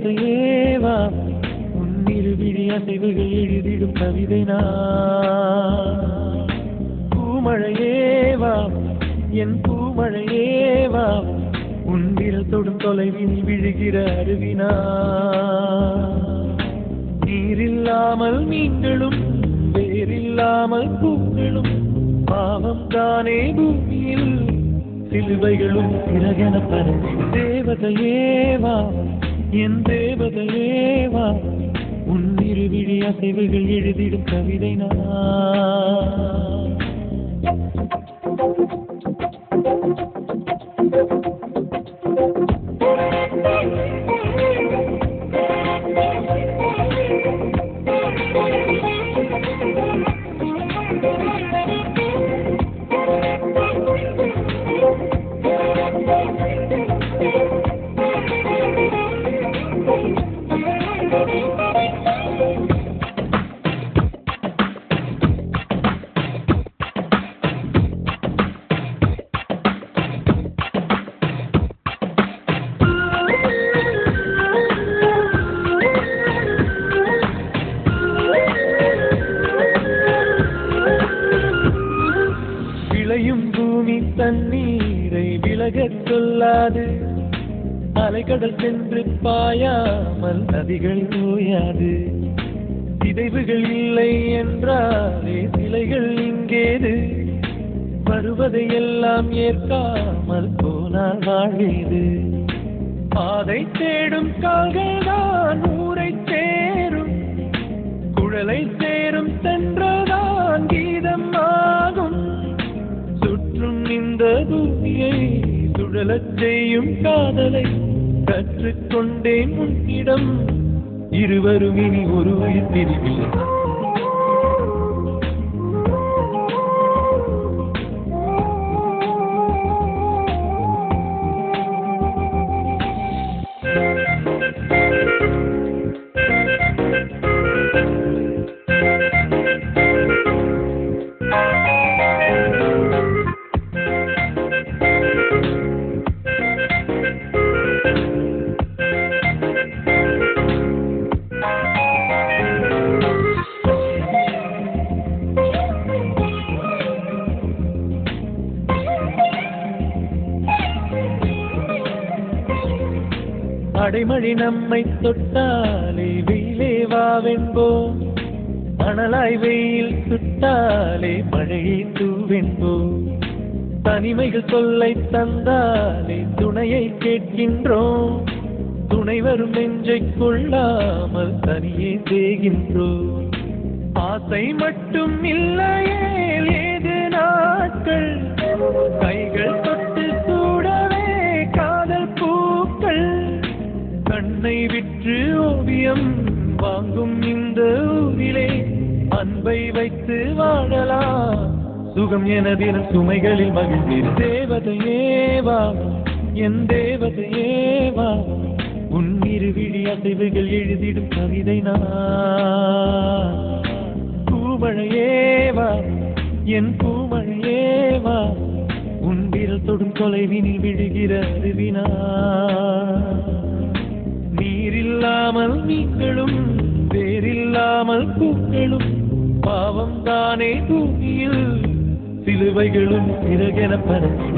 தேவதையேவா உன் இருவிழி அசைவுகள் எழுதிடும் கவிதை நான். பூமழையேவா என் பூமழையேவா உன் விரல் தொடும் தொலைவினில் விழுகிற அருவினா. நீரில்லாமல் மீன்களும் வேறில்லாமல் பூக்களும் பாவம் தானே பூமியில் சிலுவைகளும் பிறகென பறந்து. தேவதையேவா என் தேவதையேவா உன் இருவிழி அசைவுகள் எழுதிடும் கவிதை நான். விளையும் பூமி தண்ணீரை விலகச் சொல்லாது, அலைக்கடல் சென்று பாயாமல் நதிகள் ஓயாது. சிதைவுகள் இல்லை என்றாலே சிலைகள் இங்கேது, வருவதை எல்லாம் ஏற்காமல் போனால் வாழ்வேது. பாதை தேடும் கால்கள் தான் ஊரை சேரும், குழலை சேரும் சென்றதான் கீதம் ஆகும். சுற்றும் இந்த பூமியை சுழலச் செய்யும் காதலை கற்றுக்கொண்டேன் உன்னிடம். இருவரும் இனி ஒரு உயிர் பிரிவில். அடைமழை நம்மை தொட்டாலே வெயிலே வாவென்போம், மணலாய் வெயில் சுட்டாலே மழையை தூவென்போம். தனிமைகள் தொல்லை தந்தாலே துணையை கேட்கின்றோம், துணை வரும் நெஞ்சை கொள்ளாமல் தனியே செய்கின்றோம். ஆசை மட்டும் இல்லையே ஏது நாட்கள், கைகள் தொட்டு சூடவே காதல் பூக்கள். கண்ணை விற்று ஓவியம் வாங்கும் இந்த ஊரிலே அன்பை வைத்து வாழலாம், சுகம் எனதின சுமைகளில் மகிழ்ந்தீர். தேவதையேவா என் தேவதையேவா உன் இருவிழி அசைவுகள் எழுதிடும் கவிதை நான். பூமழையேவா என் பூமழையேவா உன் விரல் தொடும் தொலைவினில் விழுகிற அருவினா. நீரில்லாமல் மீன்களும் வேறில்லாமல் பூக்களும் பாவம் தானே பூமியில் சிலுவைகளும் பிறகென பறந்து.